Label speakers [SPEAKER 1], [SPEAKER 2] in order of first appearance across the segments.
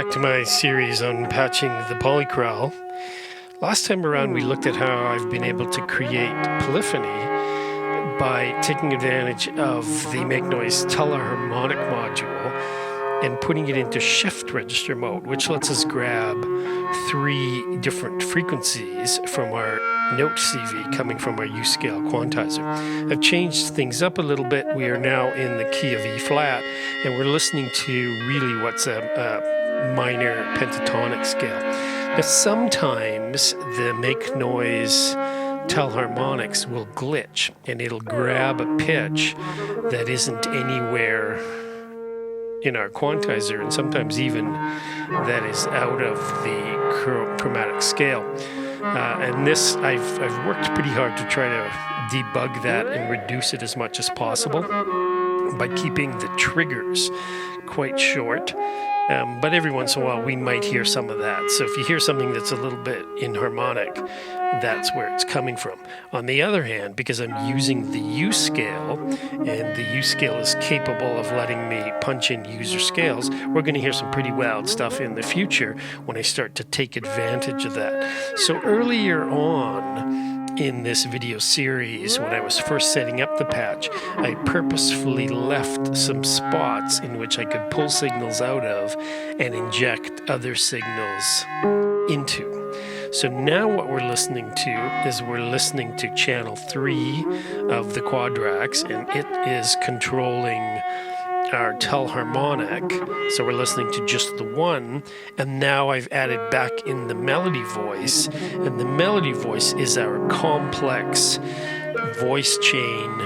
[SPEAKER 1] back to my series on patching the PolyKrell. Last time around we looked at how I've been able to create polyphony by taking advantage of the Make Noise teleharmonic module and putting it into shift register mode, which lets us grab 3 different frequencies from our note CV coming from our U-scale quantizer. I've changed things up a little bit. We are now in the key of E flat, and we're listening to really what's a minor pentatonic scale. Now sometimes the Make Noise telharmonics will glitch, and it'll grab a pitch that isn't anywhere in our quantizer, and sometimes even that is out of the chromatic scale. And this, I've worked pretty hard to try to debug that and reduce it as much as possible by keeping the triggers quite short. But every once in a while we might hear some of that. So if you hear something that's a little bit inharmonic, that's where it's coming from. On the other hand, because I'm using the U scale, and the U scale is capable of letting me punch in user scales, we're going to hear some pretty wild stuff in the future when I start to take advantage of that. So earlier on in this video series, when I was first setting up the patch, I purposefully left some spots in which I could pull signals out of and inject other signals into. So now what we're listening to is we're listening to channel 3 of the quadrax, and it is controlling our telharmonic. So we're listening to just the one, and now I've added back in the melody voice, and the melody voice is our complex voice chain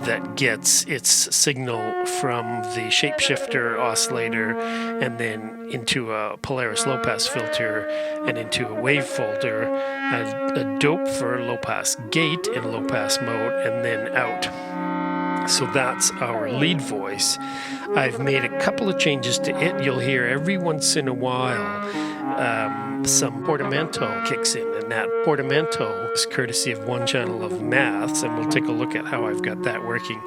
[SPEAKER 1] that gets its signal from the shapeshifter oscillator and then into a Polaris low-pass filter and into a wave filter, a dope for low-pass gate in low-pass mode, and then out. So that's our lead voice. I've made a couple of changes to it. You'll hear every once in a while some portamento kicks in, and that portamento is courtesy of one channel of maths, and we'll take a look at how I've got that working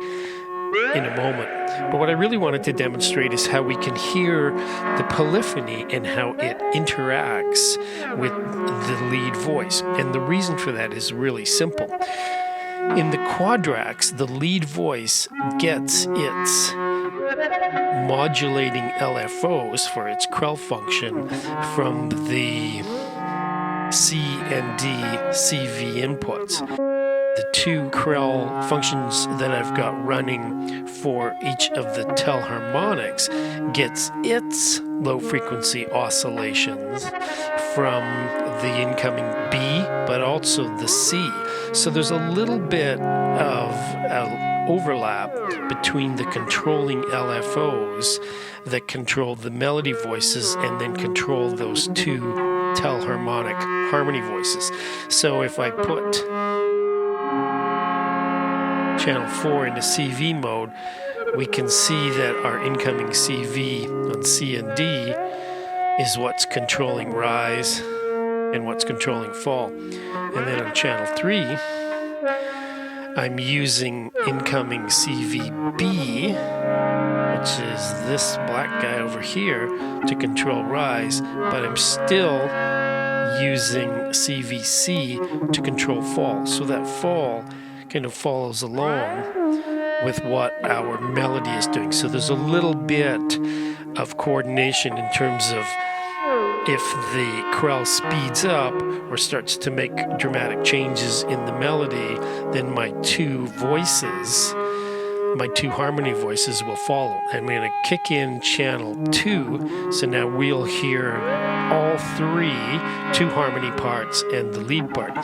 [SPEAKER 1] in a moment. But what I really wanted to demonstrate is how we can hear the polyphony and how it interacts with the lead voice. And the reason for that is really simple. In the quadrax, the lead voice gets its modulating LFOs for its Krell function from the C and D CV inputs. The 2 Krell functions that I've got running for each of the telharmonics gets its low frequency oscillations from the incoming B, but also the C. So there's a little bit of overlap between the controlling LFOs that control the melody voices and then control those 2 telharmonic harmony voices. So if I put channel 4 into CV mode, we can see that our incoming CV on C and D is what's controlling rise and what's controlling fall. And then on channel 3, I'm using incoming CVB, which is this black guy over here, to control rise, but I'm still using CVC to control fall. So that fall kind of follows along with what our melody is doing. So there's a little bit of coordination in terms of if the Krell speeds up or starts to make dramatic changes in the melody, then my 2 voices, my 2 harmony voices will follow. I'm going to kick in channel 2, so now we'll hear all 3, 2 harmony parts and the lead part.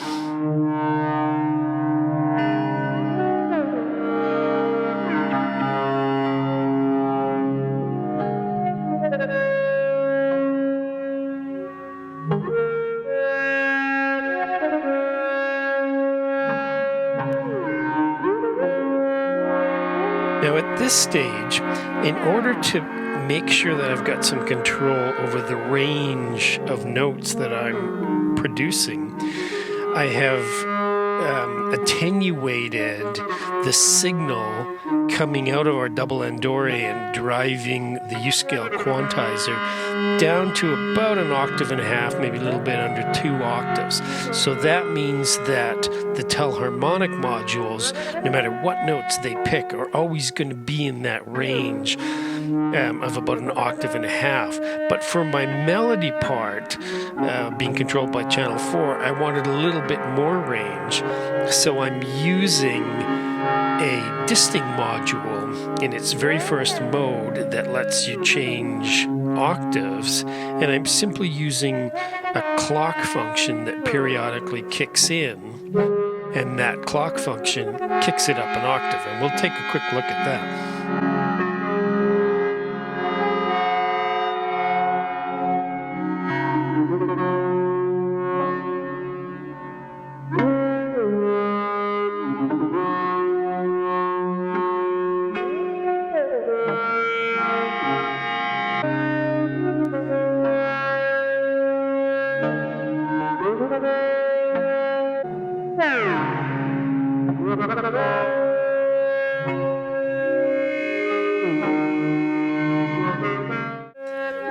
[SPEAKER 1] Now at this stage, in order to make sure that I've got some control over the range of notes that I'm producing, I have attenuated the signal coming out of our double Andore and driving the U-scale quantizer down to about an octave and a half, maybe a little bit under 2 octaves. So that means that the telharmonic modules, no matter what notes they pick, are always going to be in that range of about an octave and a half. But for my melody part, being controlled by channel 4, I wanted a little bit more range. So I'm using a disting module in its very first mode that lets you change octaves, and I'm simply using a clock function that periodically kicks in, and that clock function kicks it up an octave, and we'll take a quick look at that.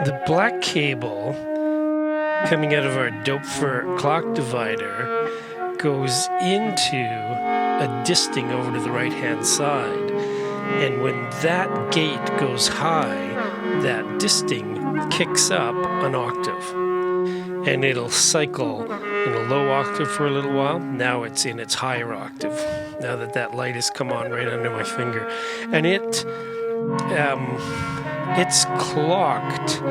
[SPEAKER 1] The black cable coming out of our Doepfer clock divider goes into a disting over to the right hand side, and when that gate goes high, that disting kicks up an octave, and it'll cycle in a low octave for a little while. Now it's in its higher octave, now that that light has come on right under my finger, and it's clocked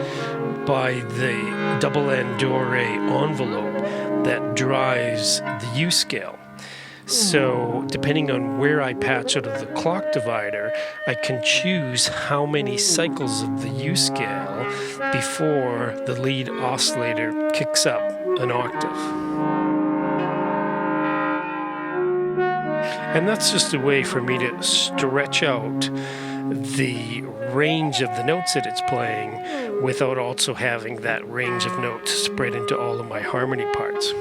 [SPEAKER 1] by the double end Dore envelope that drives the U scale. So depending on where I patch out of the clock divider, I can choose how many cycles of the U scale before the lead oscillator kicks up an octave. And that's just a way for me to stretch out the range of the notes that it's playing without also having that range of notes spread into all of my harmony parts.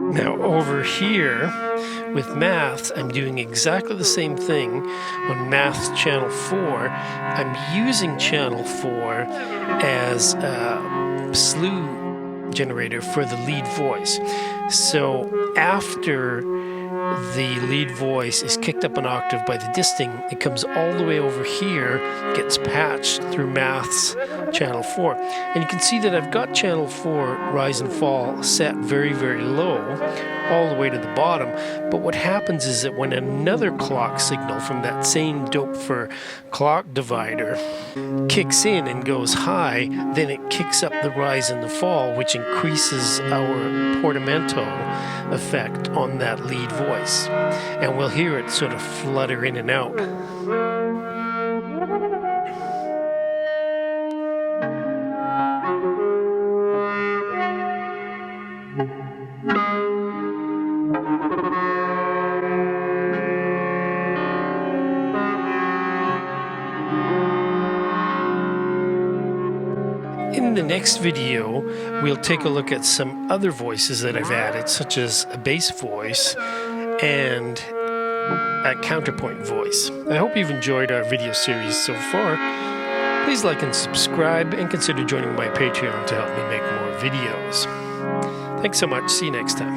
[SPEAKER 1] Now over here with maths, I'm doing exactly the same thing. On maths channel 4, I'm using channel 4 as a slew generator for the lead voice. So after the lead voice is kicked up an octave by the disting, it comes all the way over here, gets patched through maths channel 4. And you can see that I've got channel 4 rise and fall set very, very low, all the way to the bottom. But what happens is that when another clock signal from that same Doepfer clock divider kicks in and goes high, then it kicks up the rise and the fall, which increases our portamento effect on that lead voice. And we'll hear it sort of flutter in and out. In the next video, we'll take a look at some other voices that I've added, such as a bass voice and a counterpoint voice. I hope you've enjoyed our video series so far. Please like and subscribe, and consider joining my Patreon to help me make more videos. Thanks so much. See you next time.